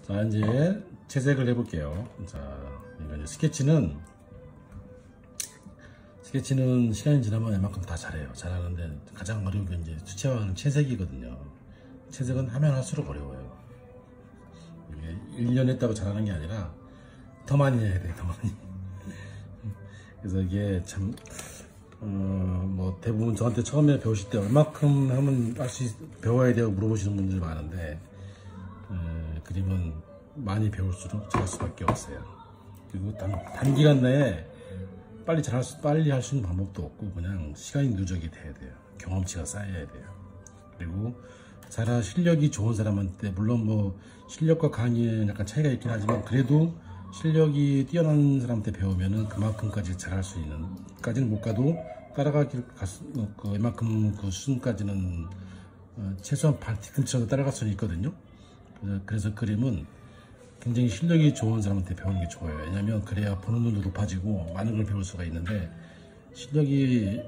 자, 이제 채색을 해볼게요. 자, 이거 이제 스케치는 시간이 지나면 웬만큼 다 잘해요. 잘하는데 가장 어려운 게 이제 수채화는 채색이거든요. 채색은 하면 할수록 어려워요. 이게 1년 했다고 잘하는 게 아니라 더 많이 해야 돼요. 더 많이. 그래서 이게 참 뭐 대부분 저한테 처음에 배우실 때 얼마큼 하면 배워야 돼요 물어보시는 분들이 많은데, 그림은 많이 배울수록 잘할 수밖에 없어요. 그리고 단기간 내에 빨리 할 수 있는 방법도 없고, 그냥 시간이 누적이 돼야 돼요. 경험치가 쌓여야 돼요. 그리고 실력이 좋은 사람한테, 물론 뭐 실력과 강의는 약간 차이가 있긴 하지만, 그래도 실력이 뛰어난 사람한테 배우면은 그만큼까지 잘할 수 있는, 까지는 못 가도 웬만큼 그 수준까지는 최소한 뒤꿈치라도 따라갈 수는 있거든요. 그래서 그림은 굉장히 실력이 좋은 사람한테 배우는 게 좋아요. 왜냐면 그래야 보는 눈도 높아지고 많은 걸 배울 수가 있는데, 실력이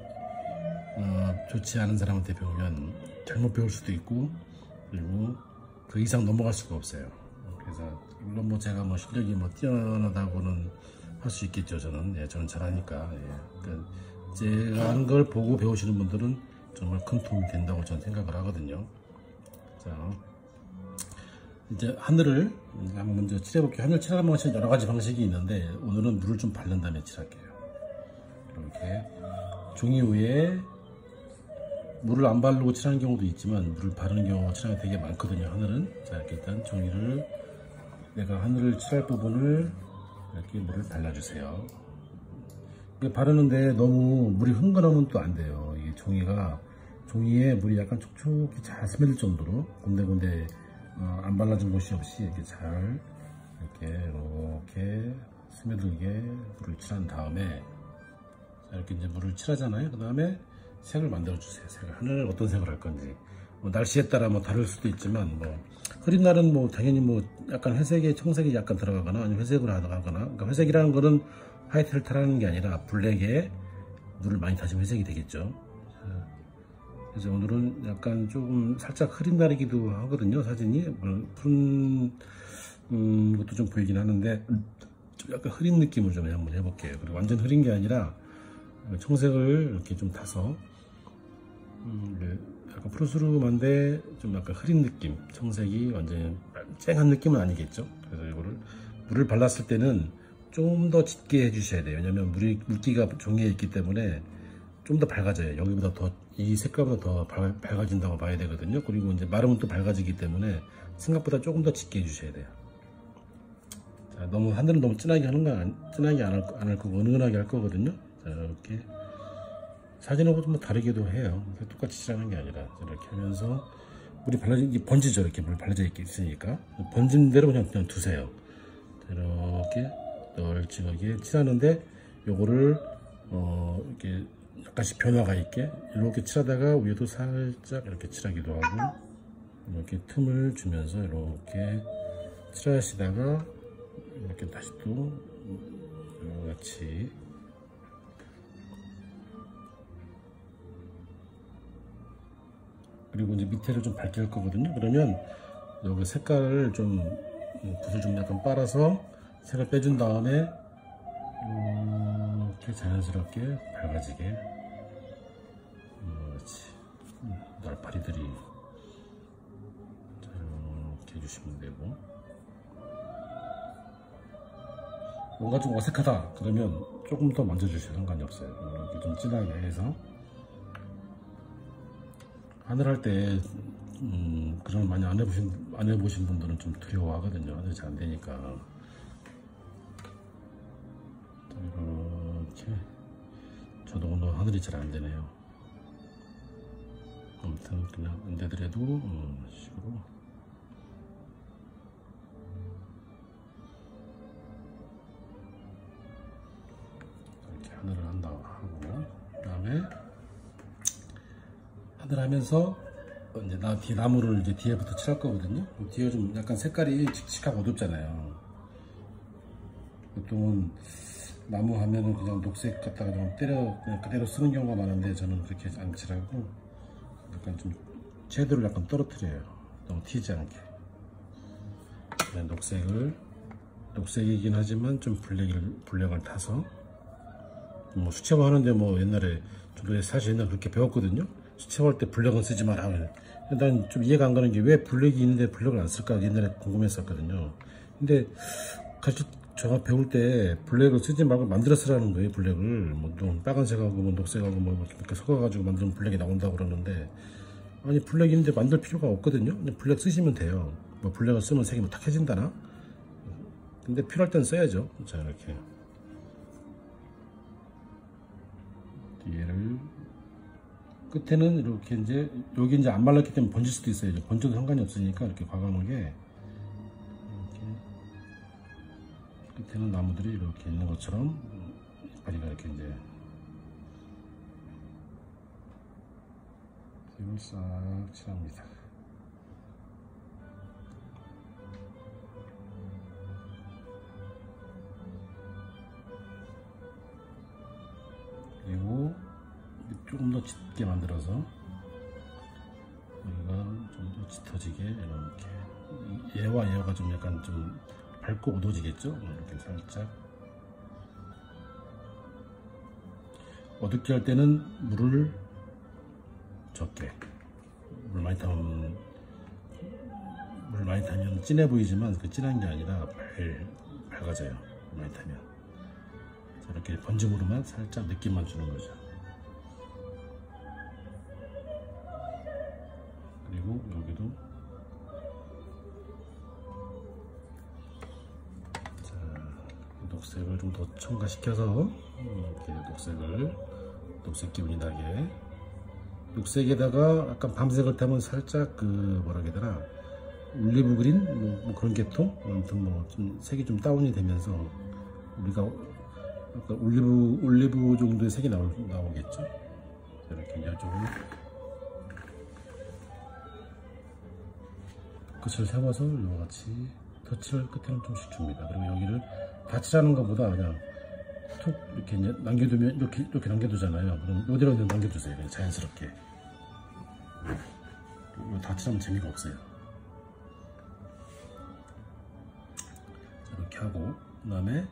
좋지 않은 사람한테 배우면 잘못 배울 수도 있고, 그리고 그 이상 넘어갈 수가 없어요. 그래서 물론 뭐 제가 뭐 실력이 뭐 뛰어나다고는 할 수 있겠죠. 저는 잘하니까. 그러니까 제가 하는 걸 보고 배우시는 분들은 정말 큰 도움이 된다고 저는 생각을 하거든요. 자, 이제 하늘을 한번 먼저 칠해볼게요. 하늘 칠하는 방식은 여러 가지 방식이 있는데, 오늘은 물을 좀 바른 다음에 칠할게요. 이렇게 종이 위에 물을 안 바르고 칠하는 경우도 있지만, 물을 바르는 경우가 칠하는 게 되게 많거든요. 하늘은. 자, 이렇게 일단 내가 하늘을 칠할 부분을 이렇게 물을 발라주세요. 이게 바르는데 너무 물이 흥건하면 또 안 돼요. 이게 종이에 물이 약간 촉촉히 잘 스며들 정도로 군데군데 안 발라진 곳이 없이 이렇게 스며들게 물을 칠한 다음에, 이렇게 이제 물을 칠하잖아요. 그 다음에 색을 만들어 주세요. 하늘을 어떤 색을 할 건지, 뭐 날씨에 따라 뭐 다를 수도 있지만, 뭐 흐린 날은 뭐 당연히 뭐 약간 회색에 청색이 약간 들어가거나 아니면 회색으로 하거나, 그러니까 회색이라는 거는 화이트를 타라는 게 아니라 블랙에 물을 많이 타시면 회색이 되겠죠. 그래서 오늘은 약간 조금 살짝 흐린 날이기도 하거든요. 사진이 푸른 것도 좀 보이긴 하는데, 좀 약간 흐린 느낌을 좀 한번 해볼게요. 그리고 완전 흐린 게 아니라 청색을 이렇게 좀 타서 약간 푸르스름한데 좀 약간 흐린 느낌, 청색이 완전히 쨍한 느낌은 아니겠죠. 그래서 이거를 물을 발랐을 때는 좀 더 짙게 해주셔야 돼요. 왜냐면 물기가 종이에 있기 때문에 좀 더 밝아져요. 이 색깔보다 더 밝아진다고 봐야 되거든요. 그리고 이제 마르면 또 밝아지기 때문에 생각보다 조금 더 짙게 해주셔야 돼요. 자, 하늘은 너무 진하게 안 할 거고 은은하게 할 거거든요. 자, 이렇게 사진하고 좀 다르기도 해요. 똑같이 칠하는 게 아니라 이렇게 하면서 물이 번지죠. 이렇게 물 발라져 있으니까 번진 대로 그냥 두세요. 이렇게 널찍하게 칠하는데, 요거를 이렇게 약간씩 변화가 있게 이렇게 칠하다가 위에도 살짝 이렇게 칠하기도 하고, 이렇게 틈을 주면서 이렇게 칠하시다가 이렇게 다시 또 같이 그리고 이제 밑에를 좀 밝게 할 거거든요. 그러면 여기 색깔을 붓을 좀 약간 빨아서 색을 빼준 다음에 이렇게 자연스럽게 밝아지게, 그렇지, 날파리들이 이렇게 해주시면 되고, 뭔가 좀 어색하다 그러면 조금 더 만져주셔도 상관이 없어요. 이렇게 좀 진하게 해서. 하늘 할 때 그런 많이 안 해보신 분들은 좀 두려워하거든요. 하늘이 잘 안 되니까. 이렇게 저도 오늘 하늘이 잘 안 되네요. 아무튼 그냥 안 되더라도 식으로 이렇게 하늘을 하고, 그다음에 하늘 하면서 이제 나무를 이제 뒤에부터 칠할 거거든요. 뒤에 좀 약간 색깔이 칙칙하고 어둡잖아요. 보통은 나무 하면은 그냥 녹색 갖다가 좀 그냥 그대로 쓰는 경우가 많은데, 저는 그렇게 안 칠하고 약간 좀 섀도우를 약간 떨어뜨려요. 너무 튀지 않게. 녹색이긴 하지만 좀 블랙을 타서 뭐 수채화 하는데 뭐 옛날에 저도 사실 옛날에 그렇게 배웠거든요. 수채화할 때 블랙은 쓰지 마라. 난 좀 이해가 안 가는 게 왜 블랙이 있는데 블랙을 안 쓸까 옛날에 궁금했었거든요. 근데 같이 제가 배울 때 블랙을 쓰지 말고 만들어 쓰라는 거예요. 블랙을 뭐 빨간색하고 뭐 녹색하고 뭐 이렇게 섞어가지고 만들면 블랙이 나온다고 그러는데, 아니 블랙인데 만들 필요가 없거든요. 그냥 블랙 쓰시면 돼요. 뭐 블랙을 쓰면 색이 뭐 탁해진다나? 근데 필요할 땐 써야죠. 자, 이렇게 얘를 끝에는 이렇게 이제 여기 이제 안 말랐기 때문에 번질 수도 있어요. 번져도 상관이 없으니까 이렇게 과감하게 이렇게 끝에는 나무들이 이렇게 있는 것처럼 이파리가 이렇게 이제 색을 싹 칠합니다. 그리고 조금 더 짙게 만들어서 여기가 좀 더 짙어지게 이렇게 얘와 좀 약간 좀 밝고 어두워지겠죠? 이렇게 살짝 어둡게 할 때는 물을 적게, 물 많이 타면 진해 보이지만 그 진한 게 아니라 밝아져요. 물 많이 타면 이렇게 번짐으로만 살짝 느낌만 주는 거죠. 그리고 여기도 자, 녹색을 좀 더 첨가시켜서 이렇게 녹색 기운이 나게, 녹색에다가 약간 밤색을 타면 살짝 그 뭐라 해야 되나, 올리브 그린 뭐 그런 계통, 아무튼 뭐 좀 색이 좀 다운이 되면서 우리가 약간 올리브 정도의 색이 나오겠죠. 이렇게 이쪽으로 끝을 세워서 이와 같이 터치를 끝에는 좀씩 줍니다. 그리고 여기를 다 칠하는 것보다 그냥 툭 이렇게 이제 남겨두면 이렇게 남겨두잖아요. 그럼 이대로 그냥 남겨두세요. 그냥 자연스럽게. 다 칠하면 재미가 없어요. 이렇게 하고, 그 다음에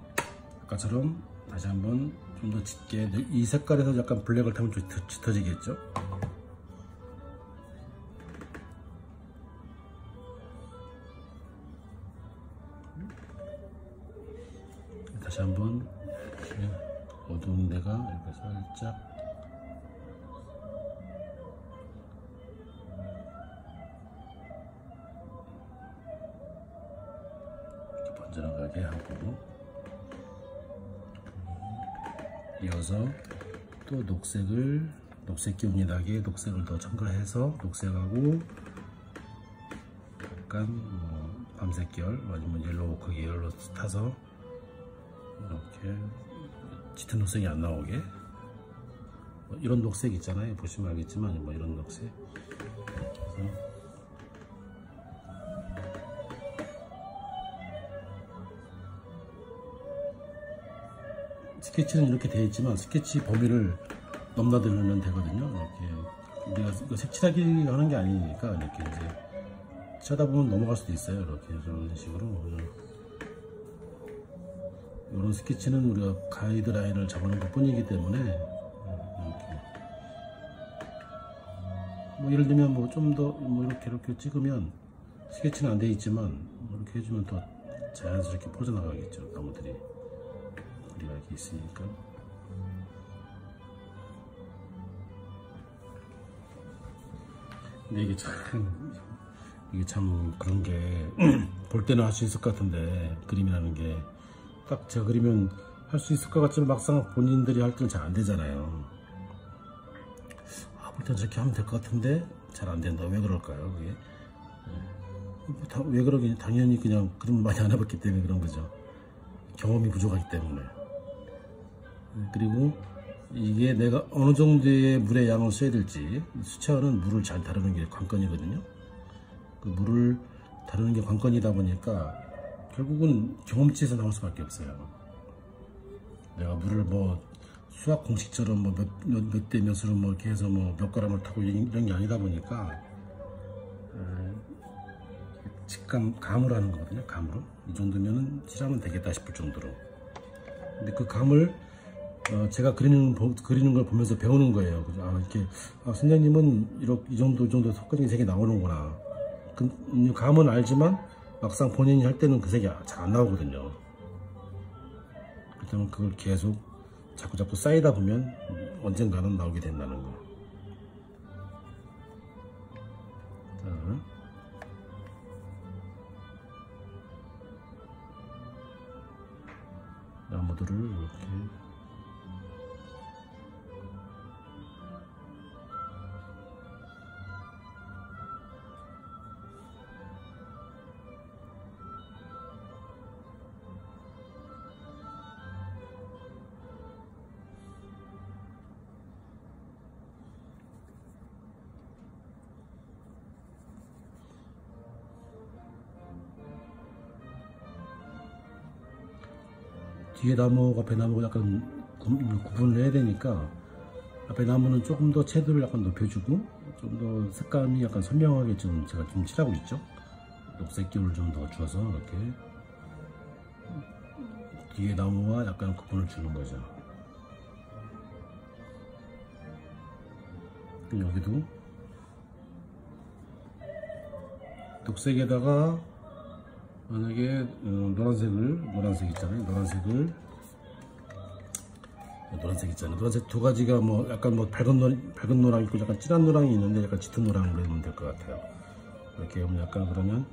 아까처럼 다시 한번 좀 더 짙게, 이 색깔에서 약간 블랙을 타면 좀 짙어지겠죠. 다시 한번 어두운 데가 이렇게 살짝 이렇게 번져나가게 하고, 이어서 또 녹색 기운이 나게 녹색을 더 첨가해서 녹색하고 약간 뭐 밤색 계열 아니면 옐로우 그 계열로 타서 이렇게 짙은 녹색이 안 나오게, 뭐 이런 녹색 있잖아요. 보시면 알겠지만 뭐 이런 녹색. 그래서 스케치는 이렇게 되어 있지만 스케치 범위를 넘나들면 되거든요. 이렇게 우리가 이거 색칠하기 하는 게 아니니까 이렇게 이제 쳐다보면 넘어갈 수도 있어요. 이렇게 이런 식으로. 이런 스케치는 우리가 가이드라인을 잡아놓은 것 뿐이기 때문에 이렇게 뭐 예를 들면 뭐 좀 더 뭐 이렇게 찍으면 스케치는 안 되어 있지만 이렇게 해주면 더 자연스럽게 퍼져나가겠죠. 나무들이 우리가 이렇게 있으니까. 근데 이게 참 그런 게 볼 때는 할 수 있을 것 같은데, 그림이라는 게 딱 제가 그리면 할 수 있을 것 같지만 막상 본인들이 할 때는 잘 안 되잖아요. 볼 때는 저렇게 하면 될 것 같은데 잘 안 된다. 왜 그럴까요? 그게 왜 그러긴, 당연히 그냥 그림을 많이 안 해봤기 때문에 그런 거죠. 경험이 부족하기 때문에. 그리고 이게 내가 어느 정도의 물의 양을 써야 될지, 수채화는 물을 잘 다루는 게 관건이거든요. 그 물을 다루는 게 관건이다 보니까 결국은 경험치에서 나올 수밖에 없어요. 내가 물을 뭐 수학 공식처럼 뭐 몇 대 몇으로 뭐 이렇게 해서 뭐 몇 가람을 타고 이런 게 아니다 보니까 직감 감으로 하는 거거든요. 감으로 이 정도면은 칠하면 되겠다 싶을 정도로. 근데 그 감을 제가 그리는 걸 보면서 배우는 거예요. 그죠? 이렇게 선생님은 이 정도 속까지 색이 나오는구나. 그 감은 알지만 막상 본인이 할 때는 그 색이 잘 안 나오거든요. 그렇다면 그걸 계속 자꾸 쌓이다 보면 언젠가는 나오게 된다는 거. 자, 나무들을 이렇게 뒤에 나무가 앞에 나무가 약간 구분을 해야 되니까 앞에 나무는 조금 더 채도를 약간 높여주고 좀 더 색감이 약간 선명하게 제가 좀 칠하고 있죠. 녹색 기울을 좀 더 주어서 이렇게 뒤에 나무와 약간 구분을 주는 거죠. 여기도 녹색에다가 만약에 노란색 있잖아요. 노란색 두 가지가 뭐 약간 뭐 밝은 노랑 있고 약간 진한 노랑이 있는데 약간 짙은 노랑으로 해면 될 것 같아요. 이렇게 하면 약간 그러면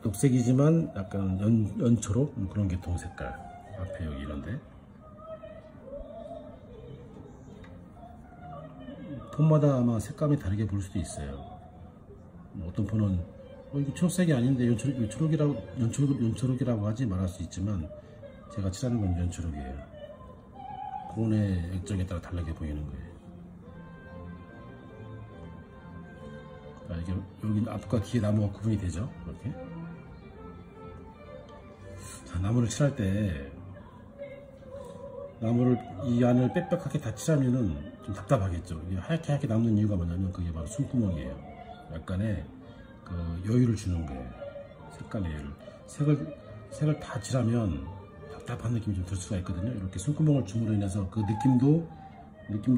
녹색이지만 약간 연초록 그런 계통 색깔 앞에 여기 이런데 폰마다 아마 색감이 다르게 보일 수도 있어요. 어떤 폰은 이거 초록색이 아닌데 연초록이라고 하지 말할 수 있지만 제가 칠하는 건 연초록이에요. 본의 액정에 따라 다르게 보이는 거예요. 이게 여기 앞과 뒤에 나무가 구분이 되죠. 이렇게. 자, 나무를 칠할 때 나무를 이 안을 빽빽하게 다 칠하면은 좀 답답하겠죠. 이게 하얗게 남는 이유가 뭐냐면 그게 바로 숨구멍이에요. 약간의 그 여유를 주는 거예요. 색깔의 여유를. 색을 다 칠하면 답답한 느낌이 좀 들 수가 있거든요. 이렇게 숨구멍을 줌으로 인해서 그 느낌도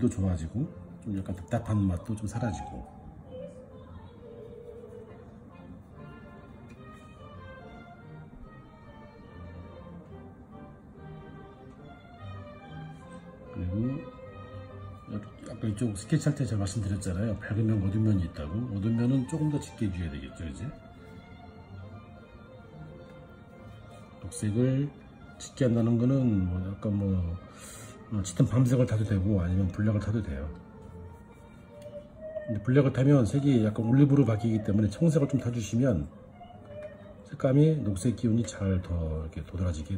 좋아지고 좀 약간 답답한 맛도 좀 사라지고. 그리고 아까 이쪽 스케치할 때 제가 말씀드렸잖아요. 밝은 면, 어두운 면이 있다고. 어두운 면은 조금 더 짙게 해줘야 되겠죠, 이제. 녹색을 짙게 한다는 거는 뭐 약간 짙은 밤색을 타도 되고 아니면 블랙을 타도 돼요. 근데 블랙을 타면 색이 약간 올리브로 바뀌기 때문에 청색을 좀 타주시면 색감이 녹색 기운이 잘 더 이렇게 도드라지게.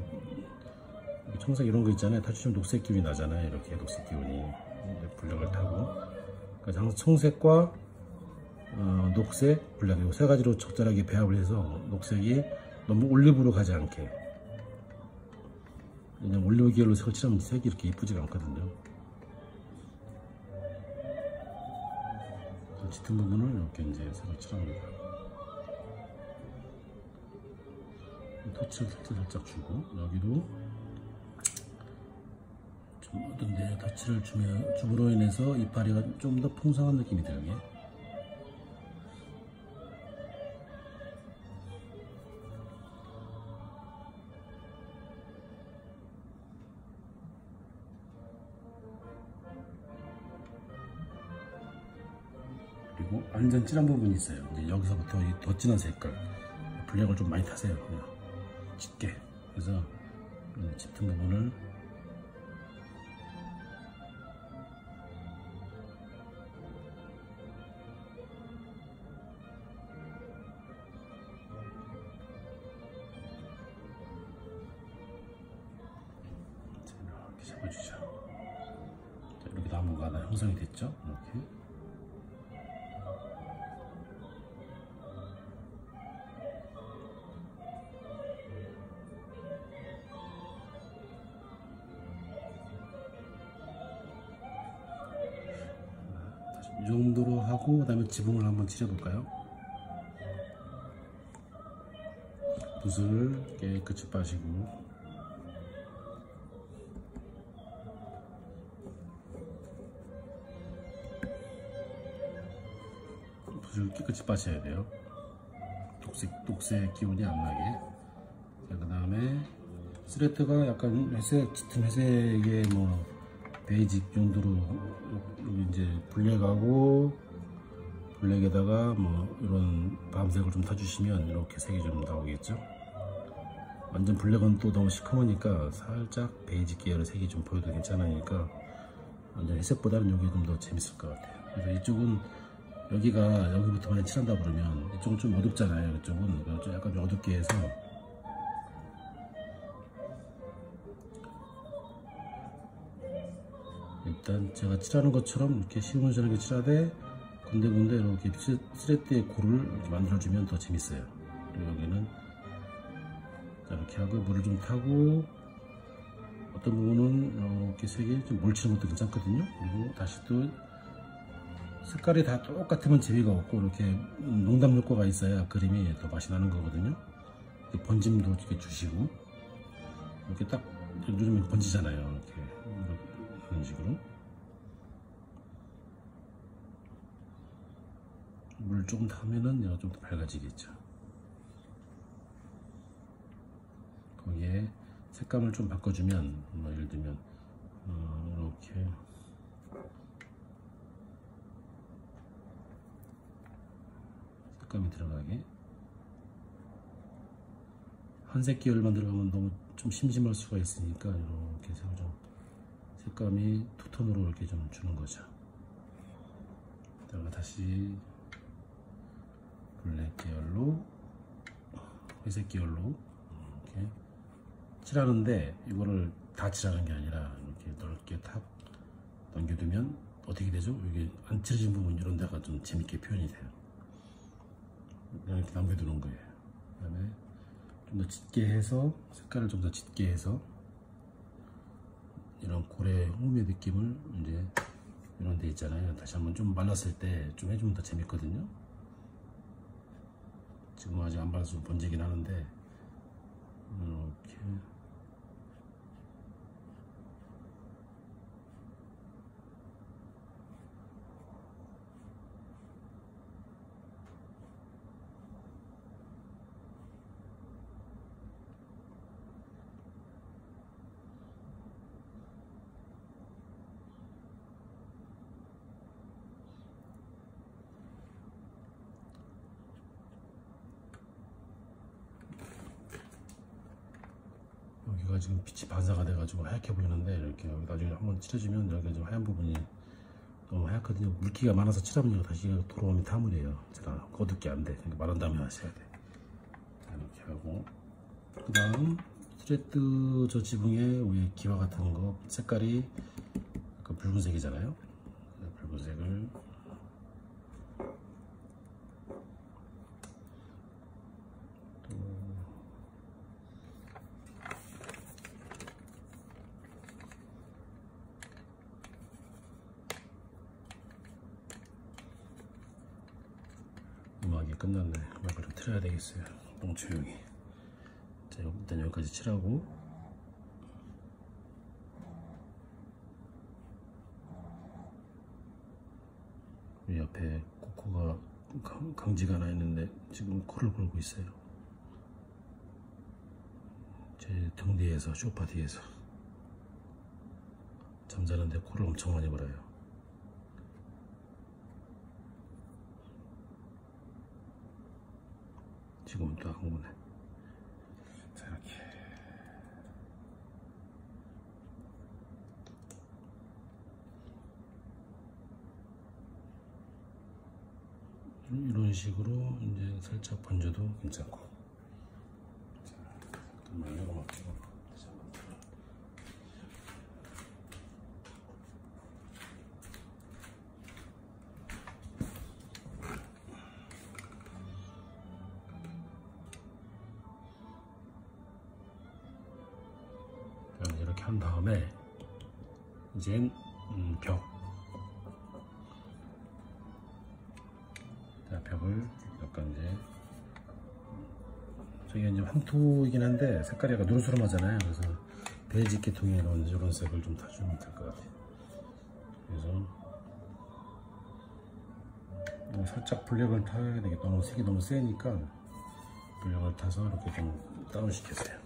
청색 이런 거 있잖아요. 타주시면 녹색 기운이 나잖아요. 이렇게 녹색 기운이 블랙을 타고. 그러니까 항상 청색과 녹색, 블랙 이 세 가지로 적절하게 배합을 해서 녹색이 너무 올리브로 가지 않게. 그냥 올리브 계열로 색을 칠하면 색이 이렇게 이쁘지가 않거든요. 짙은 부분을 이렇게 이제 색을 칠합니다. 터치를 살짝 주고 여기도 좀 어떤데 터치를 줌으로 인해서 이파리가 좀 더 풍성한 느낌이 들게. 그리고 완전 진한 부분이 있어요. 이제 여기서부터 더 진한 색깔 블랙을 좀 많이 타세요. 그냥 짙게. 그래서 짙은 부분을 이렇게 잡아주죠. 자, 이렇게 나무가 하나 형성이 됐죠. 이렇게. 이 정도로 하고 그 다음에 지붕을 한번 칠해볼까요? 붓을 깨끗이 빠시고, 붓을 깨끗이 빠셔야 돼요. 녹색 기운이 안 나게. 그 다음에 스레트가 약간 회색, 짙은 회색의 뭐 베이직 용도로 여기 이제 블랙하고 블랙에다가 뭐 이런 밤색을 좀 타주시면 이렇게 색이 좀 나오겠죠. 완전 블랙은 또 너무 시커머니까 살짝 베이지 계열의 색이 좀 보여도 괜찮으니까 완전 회색보다는 여기 좀 더 재밌을 것 같아요. 그래서 이쪽은 여기부터만 칠한다 그러면 이쪽은 좀 어둡잖아요. 이쪽은 좀 약간 좀 어둡게 해서 일단 제가 칠하는 것처럼 이렇게 시원시원하게 칠하되 군데군데 이렇게 스레트의 고를 이렇게 만들어주면 더 재밌어요. 그리고 여기는 이렇게 하고 물을 좀 타고 어떤 부분은 이렇게 색이 좀 몰치는 것도 괜찮거든요. 그리고 다시 또 색깔이 다 똑같으면 재미가 없고 이렇게 농담 효과가 있어야 그림이 더 맛이 나는 거거든요. 번짐도 이렇게 주시고 이렇게 딱 누르면 번지잖아요. 이렇게 이런 식으로 물 조금 타면은 얘가 좀 더 밝아지겠죠. 거기에 색감을 좀 바꿔주면 뭐 예를 들면 이렇게 색감이 들어가게 한색 계열만 들어가면 너무 좀 심심할 수가 있으니까 이렇게 해서 좀 색감이 투톤으로 이렇게 좀 주는 거죠. 그다음에 다시 블랙 계열로 회색 계열로 이렇게 칠하는데 이거를 다 칠하는 게 아니라 이렇게 넓게 탁 넘겨두면 어떻게 되죠? 이게 안 칠해진 부분 이런 데가 좀 재밌게 표현이 돼요. 이렇게 남겨두는 거예요. 그 다음에 좀 더 짙게 해서 색깔을 좀 더 짙게 해서 이런 고래 홍미의 느낌을 이제 이런 데 있잖아요. 다시 한번 좀 말랐을 때 좀 해주면 더 재밌거든요. 지금 아직 안 발라서 좀 번지긴 하는데 이렇게 여기가 지금 빛이 반사가 돼가지고 하얗게 보이는데 이렇게 여기 나중에 한번 칠해주면 여기가 좀 하얀 부분이 너무 하얗거든요. 물기가 많아서 칠하면 다시 돌아오면 타물이에요. 제가 어둡게 안 돼. 마른 다음에 하셔야 돼. 이렇게 하고 그 다음 스레트 저 지붕에 위에 기와 같은 거 색깔이 약간 붉은색이잖아요. 붉은색을 음악이 끝났네. 음악을 좀 틀어야 되겠어요. 너무 조용히. 자, 일단 여기까지 칠하고 이 옆에 코코가 강지가 나 있는데 지금 코를 골고 있어요. 제 등 뒤에서 쇼파 뒤에서 잠자는데 코를 엄청 많이 골아요. 지금은 또 안 고네. 자, 이렇게 이런 식으로 이제 살짝 번져도 괜찮고. 자, 잠깐만 이거 맞추고 다시 한번 들어. 이렇게 한 다음에 이젠 벽을 약간 이제 저게 이제 황토이긴 한데 색깔이 약간 노르스름하잖아요. 그래서 베이지 계통에 넣은 이런 색을 좀 타주면 될 것 같아요. 그래서 살짝 블랙을 타야 되겠다. 너무 색이 너무 세니까 블랙을 타서 이렇게 좀 다운 시켰어요.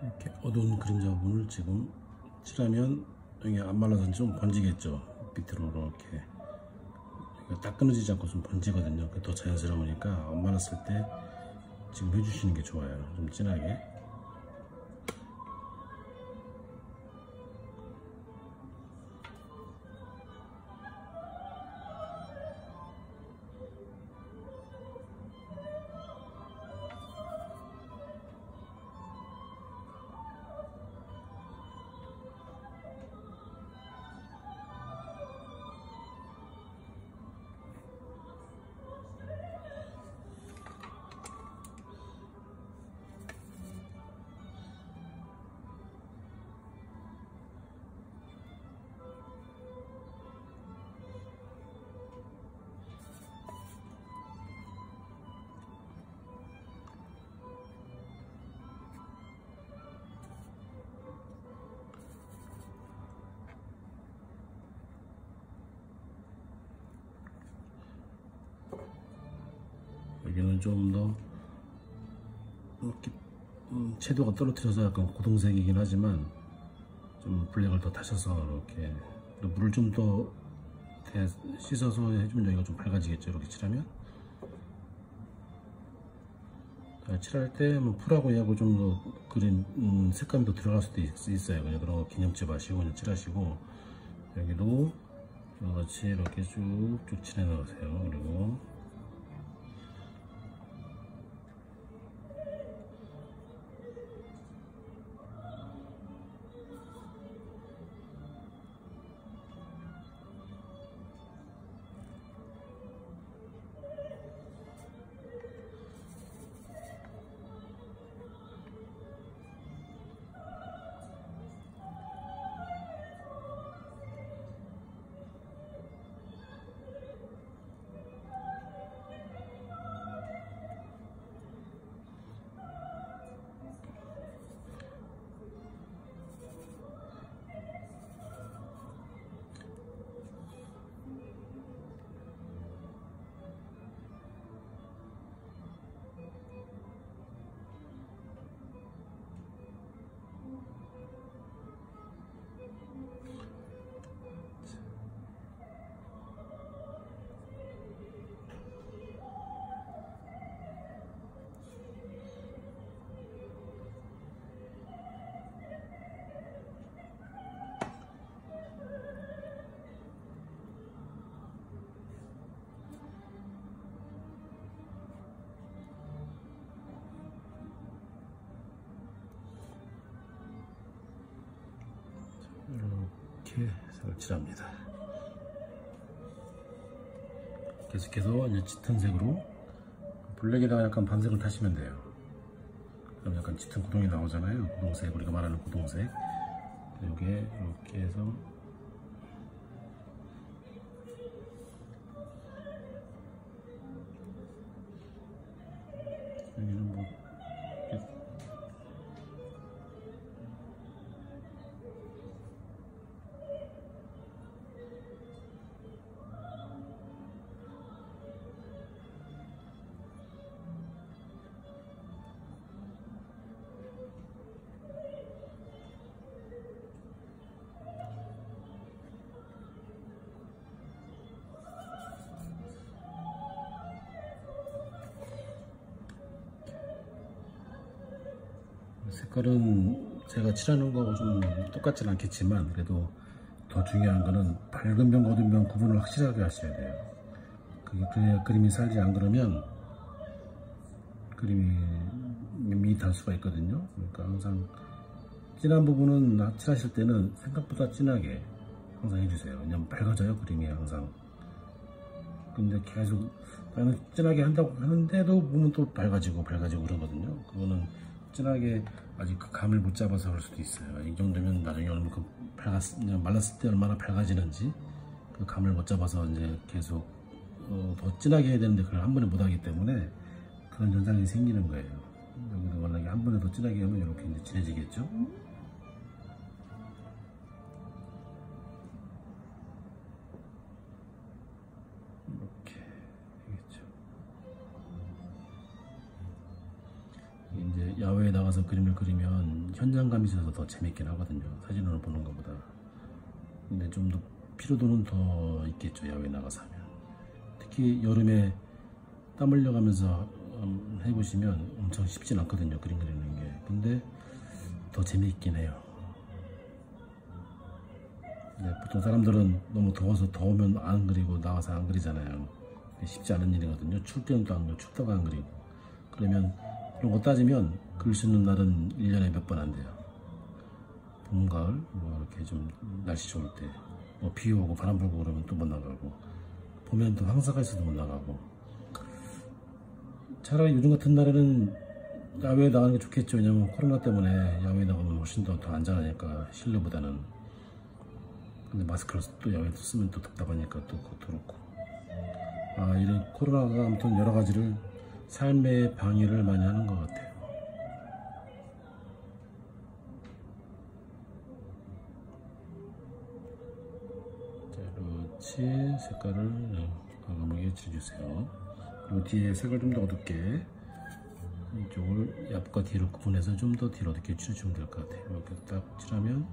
이렇게 어두운 그림자 부분을 지금 칠하면 여기 안 말라서 좀 번지겠죠. 밑으로 이렇게 딱 끊어지지 않고 좀 번지거든요. 그게 더 자연스러우니까 안 말랐을 때 지금 해주시는 게 좋아요. 좀 진하게. 여기는 좀 더 이렇게 채도가 떨어뜨려서 약간 고동색이긴 하지만 좀 블랙을 더 타셔서 이렇게 물을 좀 더 씻어서 해주면 여기가 좀 밝아지겠죠. 이렇게 칠하면 칠할 때 뭐 풀하고 얘하고 좀 더 그린 색감이 더 들어갈 수도 있어요. 그냥 그런 거 기념치 마시고 그냥 칠하시고 여기도 같이 이렇게 쭉쭉 칠해 넣으세요. 그리고 이렇게 색을 칠합니다. 계속해서 이제 짙은 색으로 블랙에다가 약간 반색을 타시면 돼요. 그럼 약간 짙은 고동이 나오잖아요. 고동색, 우리가 말하는 고동색. 요게 이렇게 해서 여기는 뭐 색깔은 제가 칠하는 거하고 좀 똑같진 않겠지만 그래도 더 중요한 거는 밝은 병 어두운 병 구분을 확실하게 하셔야 돼요. 그게 그림이 살지 안 그러면 그림이 밋밋할 수가 있거든요. 그러니까 항상 진한 부분은 칠하실 때는 생각보다 진하게 항상 해주세요. 왜냐면 밝아져요 그림이 항상. 근데 계속 나는 진하게 한다고 하는데도 보면 또 밝아지고 그러거든요. 그거는 진하게 아직 그 감을 못 잡아서 그럴 수도 있어요. 이 정도면 나중에 얼마큼 말랐을 때 얼마나 밝아지는지 그 감을 못 잡아서 이제 계속 더 진하게 해야 되는데 그걸 한 번에 못 하기 때문에 그런 현상이 생기는 거예요. 여기도 만약에 한 번에 더 진하게 하면 이렇게 이제 진해지겠죠. 이렇게 되겠죠. 이제 야외에 나가서 그림을 그리면 현장감이 있어서 더 재밌긴 하거든요. 사진으로 보는 것보다. 근데 좀 더 피로도는 더 있겠죠. 야외에 나가서 하면. 특히 여름에 땀 흘려가면서 해보시면 엄청 쉽진 않거든요. 그림 그리는 게. 근데 더 재미있긴 해요. 네, 보통 사람들은 너무 더워서 더우면 안 그리고 나와서 안 그리잖아요. 쉽지 않은 일이거든요. 출 때는 또 안 그리고 춥다고 안 그리고. 그러면 그런 거 따지면 글 쓰는 날은 1년에 몇 번 안 돼요. 봄, 가을 뭐 이렇게 좀 날씨 좋을 때 뭐 비 오고 바람 불고 그러면 또 못 나가고 봄에는 또 황사가 있어도 못 나가고. 차라리 요즘 같은 날에는 야외에 나가는 게 좋겠죠. 왜냐면 코로나 때문에 야외에 나가면 훨씬 더 안전하니까 실내보다는. 근데 마스크를 또 야외에서 쓰면 또 답답하니까 또 그것도 그렇고. 이런 코로나가 아무튼 여러 가지를 삶의 방해를 많이 하는 것 같아요. 자, 이렇게 색깔을 과감하게 칠해주세요. 그리고 뒤에 색을 좀 더 어둡게 이쪽을 앞과 뒤로 구분해서 좀 더 뒤로 어둡게 칠해주면 될 것 같아요. 이렇게 딱 칠하면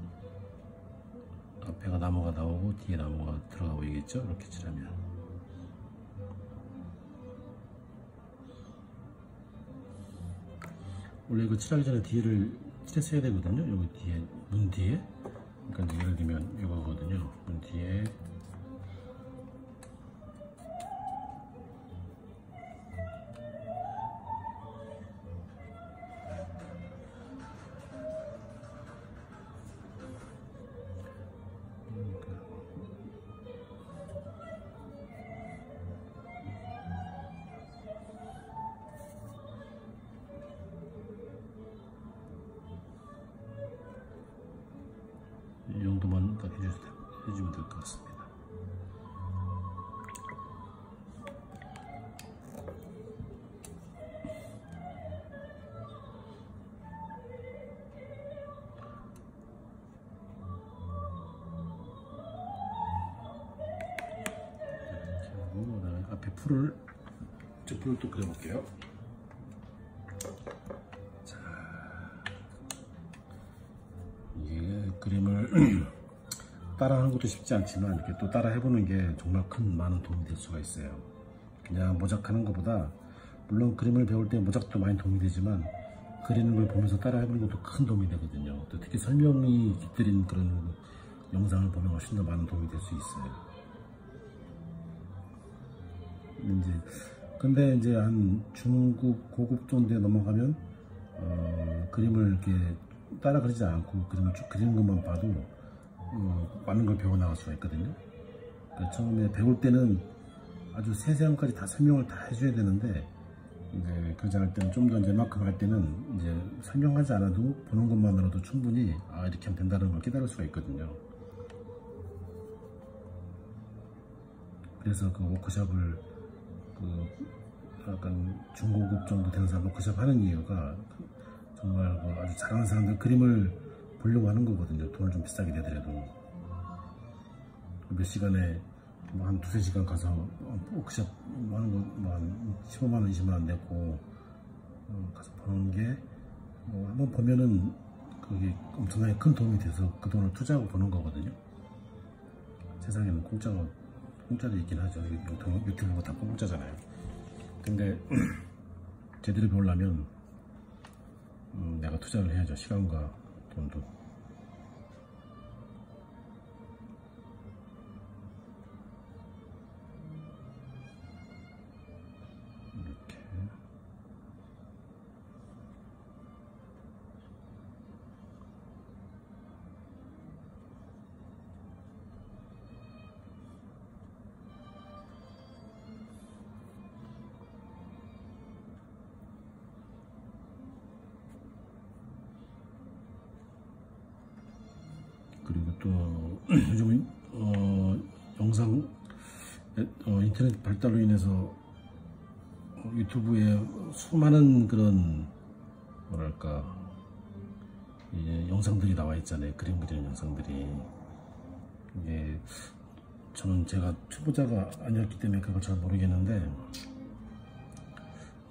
앞에가 나무가 나오고 뒤에 나무가 들어가 보이겠죠? 이렇게 칠하면. 원래 이거 칠하기 전에 뒤를 칠했어야 되거든요. 여기 뒤에, 문 뒤에. 그러니까 예를 들면 이거거든요. 문 뒤에. 이 정도만 딱 해주면 될 것 같습니다. 이렇게 하고 그다음에 앞에 풀을 또 그려볼게요. 그림을 따라하는 것도 쉽지 않지만 이렇게 또 따라 해보는 게 정말 많은 도움이 될 수가 있어요. 그냥 모작하는 것보다 물론 그림을 배울 때 모작도 많이 도움이 되지만 그리는 걸 보면서 따라 해보는 것도 큰 도움이 되거든요. 또 특히 설명이 깃들인 그런 영상을 보면 훨씬 더 많은 도움이 될 수 있어요. 근데 이제 한 중급 고급 정도에 넘어가면 그림을 이렇게 따라 그리지 않고 그림을 쭉 그리는 것만 봐도 많은 걸 배워 나갈 수가 있거든요. 그러니까 처음에 배울 때는 아주 세세함까지 다 설명을 다 해줘야 되는데 이제 그러지 않을 때는 좀 더 이제 마크를 할 때는 이제 설명하지 않아도 보는 것만으로도 충분히 아 이렇게 하면 된다는 걸 깨달을 수가 있거든요. 그래서 그 워크숍을 그 약간 중고급 정도 되는 사람 워크숍 하는 이유가 정말 그 아주 잘하는 사람들 그림을 보려고 하는 거거든요. 돈을 좀 비싸게 내더라도 몇 시간에 뭐 한 두세 시간 가서 워크숍 하는 거 뭐 한 15만원 20만원 내고 가서 보는 게 뭐 한번 보면은 그게 엄청나게 큰 도움이 돼서 그 돈을 투자하고 보는 거거든요. 세상에는 공짜도 있긴 하죠. 유튜브가 다 공짜잖아요. 근데 제대로 배우려면 내가 투자를 해야죠. 시간과 돈도. 이렇게. 그리고 또 요즘은 영상 인터넷 발달로 인해서 유튜브에 수많은 그런 뭐랄까 영상들이 나와 있잖아요. 그림 그리는 영상들이. 이게 저는 제가 초보자가 아니었기 때문에 그걸 잘 모르겠는데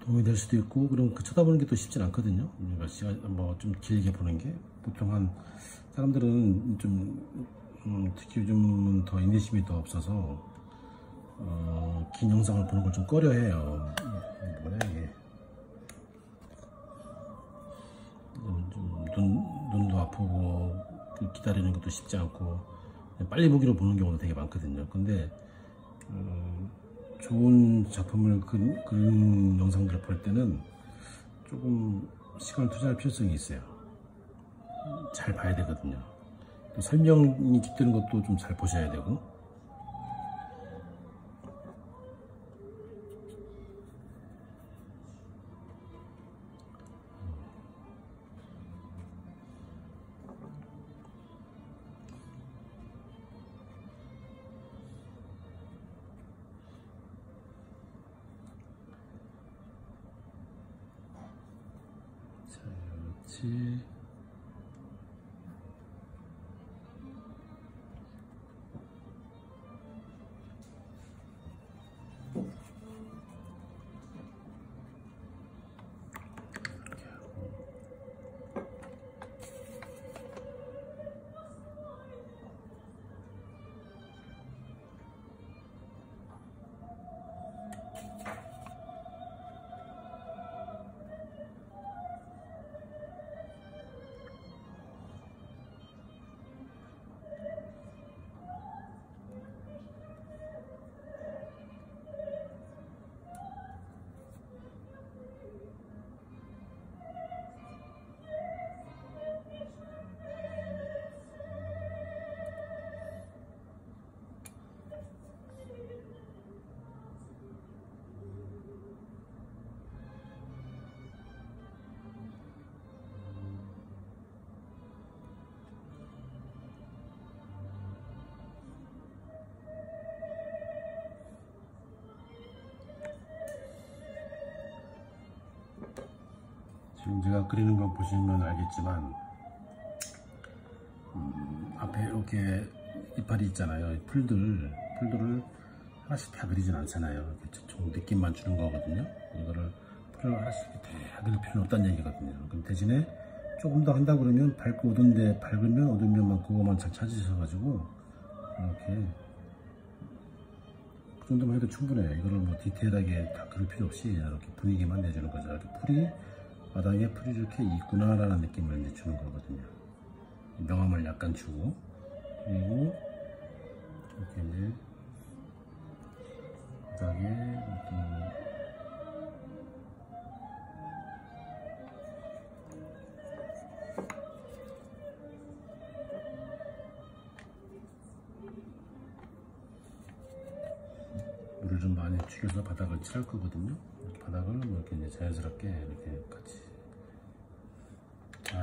도움이 될 수도 있고 그럼 그 쳐다보는 게 또 쉽진 않거든요. 몇 시간 뭐 좀 길게 보는 게 보통 한 사람들은 좀 특히 요즘은 더 인내심이 더 없어서 긴 영상을 보는 걸 좀 꺼려해요. 뭐냐 이게 좀 눈도 아프고 기다리는 것도 쉽지 않고 빨리 보기로 보는 경우도 되게 많거든요. 근데 좋은 작품을 그린 영상들을 볼 때는 조금 시간을 투자할 필요성이 있어요. 잘 봐야 되거든요. 또 설명이 깃드는 것도 좀 잘 보셔야 되고. 자, 그렇지. 지금 제가 그리는 거 보시면 알겠지만 앞에 이렇게 이파리 있잖아요. 풀들을 하나씩 다 그리진 않잖아요. 좀 느낌만 주는 거거든요. 이거를 풀을 하나씩 다 그릴 필요는 없다는 얘기거든요. 그럼 대신에 조금 더 한다 그러면 밝고 어두운데 밝으면 어두운 면만 그거만 잘 찾으셔가지고 이렇게 그 정도만 해도 충분해요. 이거를 뭐 디테일하게 다 그릴 필요 없이 이렇게 분위기만 내주는 거죠. 이렇게 풀이 바닥에 풀이 이렇게 있구나 라는 느낌을 이제 주는 거거든요. 명암을 약간 주고, 그리고 이렇게 이제 바닥에 어떤 물을 좀 많이 튀겨서 바닥을 칠할 거거든요. 바닥을 뭐 이렇게 이제 자연스럽게 이렇게 같이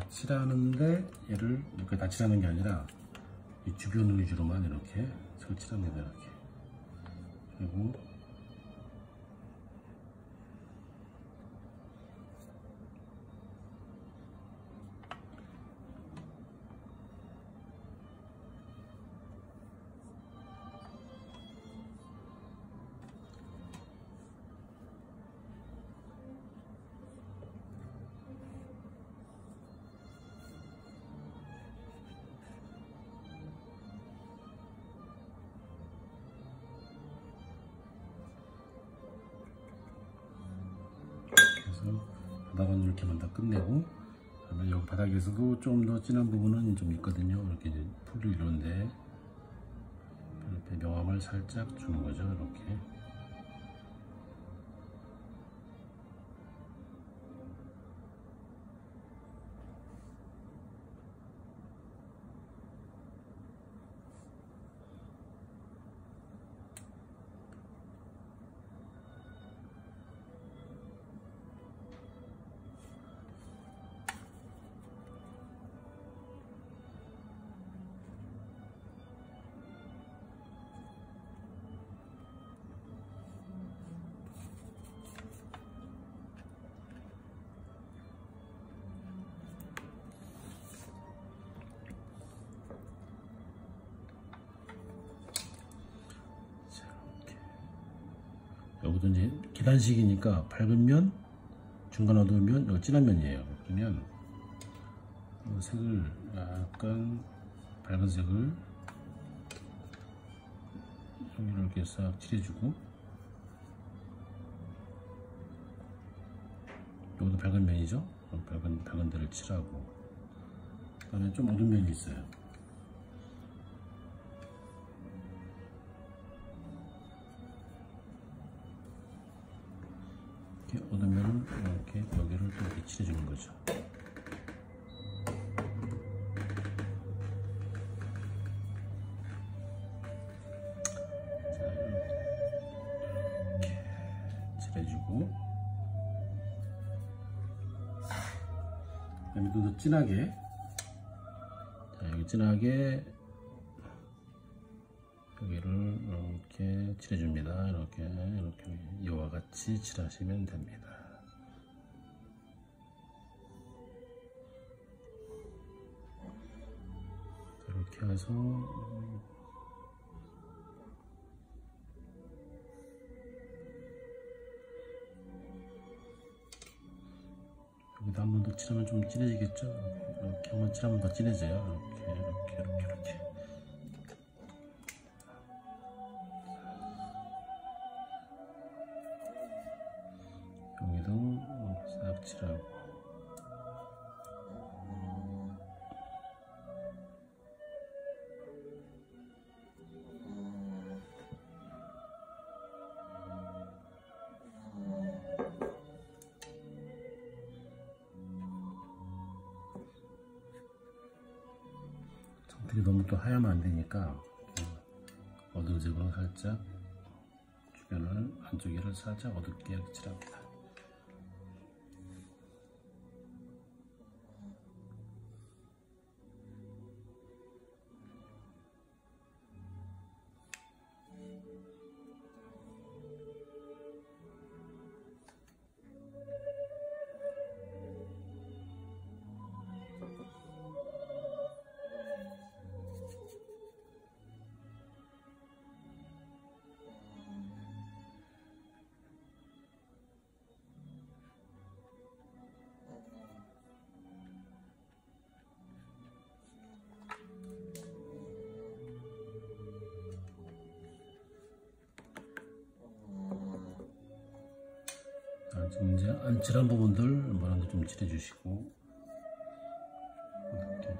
칠하는데 얘를 이렇게 다 칠하는 게 아니라 이 주변 위주로만 이렇게 설치합니다. 이렇게. 그리고 바닥은 이렇게만 다 끝내고, 그다음에 여기 바닥에서도 좀 더 진한 부분은 좀 있거든요. 이렇게 이제 풀을 이런데 이렇게 명암을 살짝 주는 거죠. 이렇게. 여기도 이제 계단식이니까 밝은 면, 중간 어두운 면, 여기 진한 면이에요. 그러면 색을 약간 밝은 색을 여기를 이렇게 싹 칠해주고, 여기도 밝은 면이죠. 밝은 데를 칠하고, 그 다음에 좀 어두운 면이 있어요. 어두운 면은 이렇게 여기를 또 이렇게 칠해주는 거죠. 자, 이렇게 칠해주고, 그다음에 좀 더 진하게, 자, 여기 진하게 여기를 이렇게 칠해줍니다. 이렇게 이와 같이 칠하시면 됩니다. 이렇게 해서 여기도 한 번 더 칠하면 좀 진해지겠죠. 이렇게 한 번 칠하면 더 진해져요. 이렇게. 여기도 싹 칠하고, 정필이 너무 또 하얗면 안 되니까 어두운 색으로 살짝 주변을, 안쪽에를 살짝 어둡게 칠합니다. 지금 이제 안 칠한 부분들 뭐라도 좀 칠해주시고, 이렇게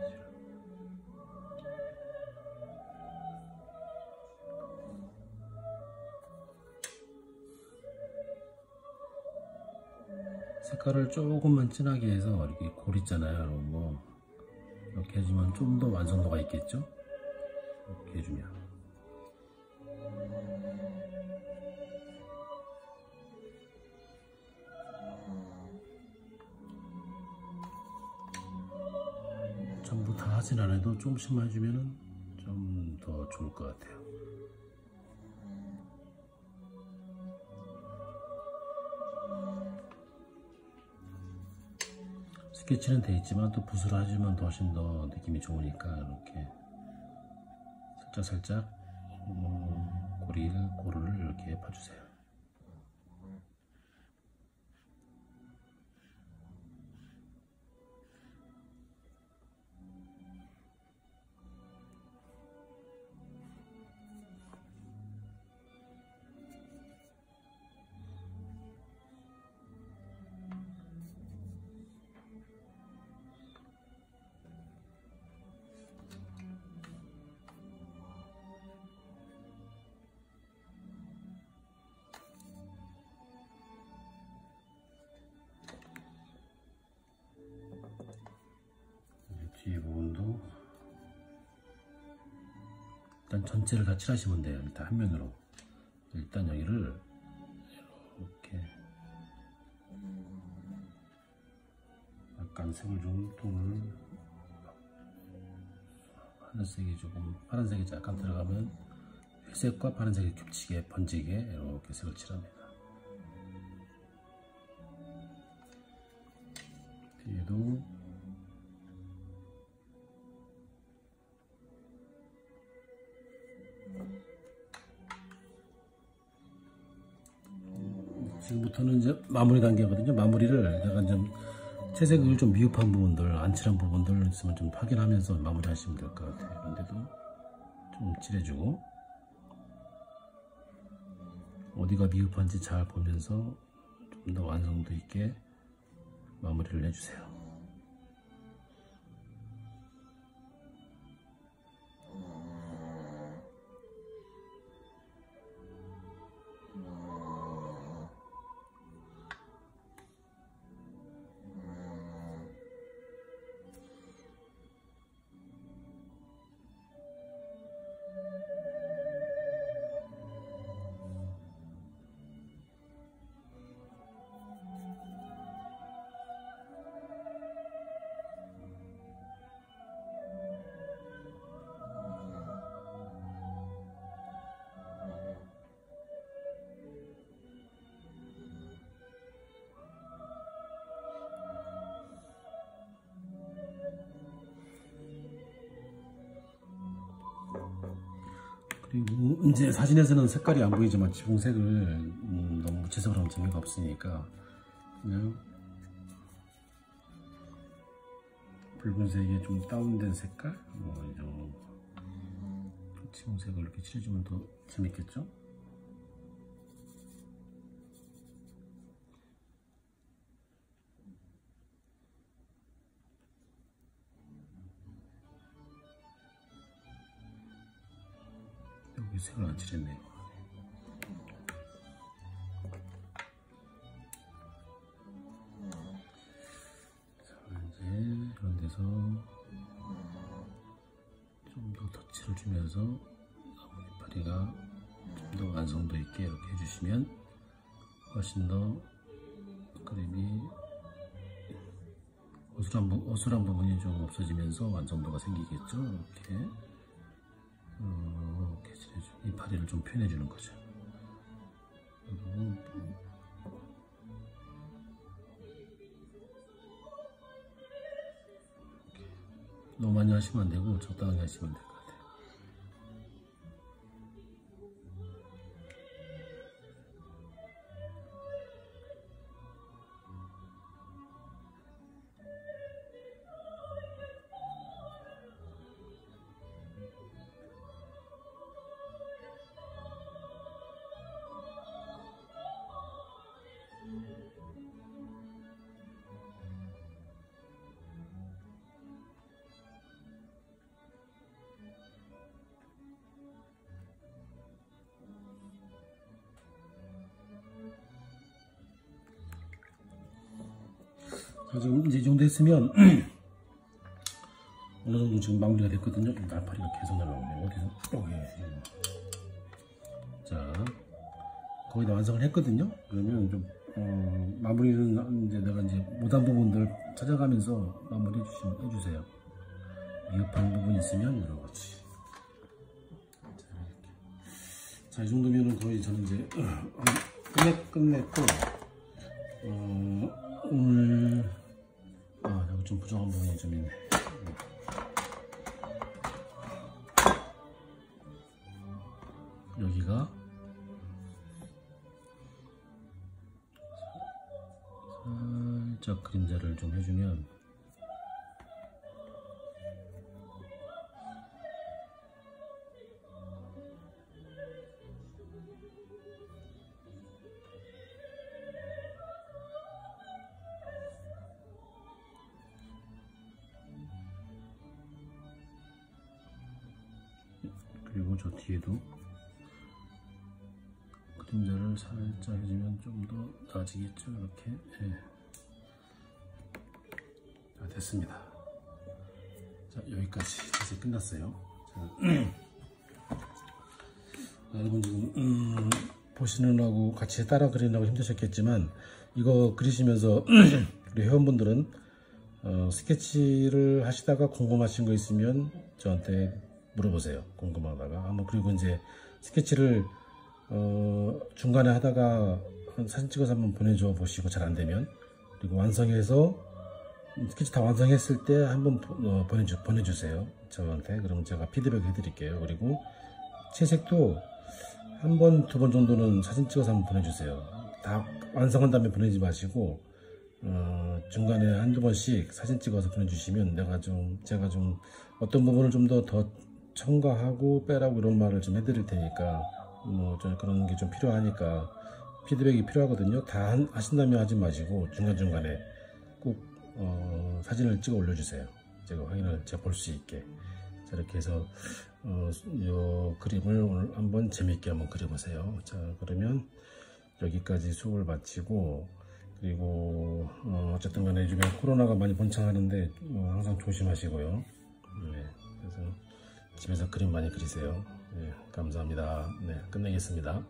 색깔을 조금만 진하게 해서 이렇게 골 있잖아요. 뭐 이렇게 해주면 좀 더 완성도가 있겠죠. 이렇게 해주면. 다진 안 해도 조금씩만 해주면 좀 더 좋을 것 같아요. 스케치는 돼 있지만 또 붓으로 해주면 훨씬 더 느낌이 좋으니까 이렇게 살짝 고리를 이렇게 봐주세요. 뒤에 부분도 일단 전체를 다 칠하시면 돼요. 일단 한 면으로. 일단 여기를 이렇게 약간 색을 좀 톤을 하늘색이 조금 파란색이 약간 들어가면 회색과 파란색이 겹치게 번지게 이렇게 색을 칠합니다. 뒤에도 지금부터는 이제 마무리 단계거든요. 마무리를 약간 좀 채색을 좀 미흡한 부분들, 안 칠한 부분들 있으면 좀 확인하면서 마무리 하시면 될 것 같아요. 그런데도 좀 칠해주고 어디가 미흡한지 잘 보면서 좀 더 완성도 있게 마무리를 해주세요. 그리고 이제 사진에서는 색깔이 안 보이지만 지붕색을 너무 무채색으로 하면 재미가 없으니까 그냥 붉은색에 좀 다운된 색깔 좀 지붕색을 이렇게 칠해주면 더 재밌겠죠? 여기 색을 안 칠했네요. 자, 이제 이런 데서 좀 더 터치를 주면서 나무 이파리가 좀 더 완성도 있게 이렇게 해주시면 훨씬 더 그림이 어술한 부분이 좀 없어지면서 완성도가 생기겠죠. 이렇게. 이렇게 이파리를 좀 표현해 주는 거죠. 그리고 너무 많이 하시면 안 되고 적당하게 하시면 될 것 같아요. 자, 지금 이제 이 정도 했으면 어느 정도 지금 마무리가 됐거든요. 날파리가 계속 날아오네요. 어디서? 여기. 자, 거의 다 완성을 했거든요. 그러면 좀 마무리는 이제 내가 이제 못한 부분들 찾아가면서 마무리 해주세요. 미흡한 부분이 있으면 이러지. 자, 이 정도면은 거의 저는 이제 끝냈고, 오늘 여기 좀 부족한 부분이 좀 있네. 여기가 살짝 그림자를 좀 해주면 그리고 저 뒤에도 그림자를 살짝 해주면 좀 더 나아지겠죠. 이렇게. 예. 자, 됐습니다. 자, 여기까지 이제 끝났어요. 자, 여러분 지금 보시느라고 같이 따라 그리느라고 힘드셨겠지만, 이거 그리시면서 우리 회원분들은 스케치를 하시다가 궁금하신 거 있으면 저한테 물어보세요. 궁금하다가 한번. 그리고 이제 스케치를 중간에 하다가 사진 찍어서 한번 보내줘 보시고 잘 안되면, 그리고 완성해서 스케치 다 완성했을 때 한번 보내주세요 저한테. 그럼 제가 피드백 해드릴게요. 그리고 채색도 한 번, 두 번 정도는 사진 찍어서 한번 보내주세요. 다 완성한 다음에 보내지 마시고 중간에 한두 번씩 사진 찍어서 보내주시면 제가 좀 어떤 부분을 좀 더 첨가하고 빼라고 이런 말을 좀 해드릴 테니까, 좀 그런 게 좀 필요하니까 피드백이 필요하거든요. 다 하신다면 하지 마시고 중간중간에 꼭 사진을 찍어 올려주세요. 제가 볼 수 있게. 자, 이렇게 해서 이 그림을 오늘 한번 재미있게 한번 그려보세요. 자, 그러면 여기까지 수업을 마치고, 그리고 어쨌든 간에 요즘에 코로나가 많이 번창하는데 항상 조심하시고요. 네, 그래서 집에서 그림 많이 그리세요. 네, 감사합니다. 네, 끝내겠습니다.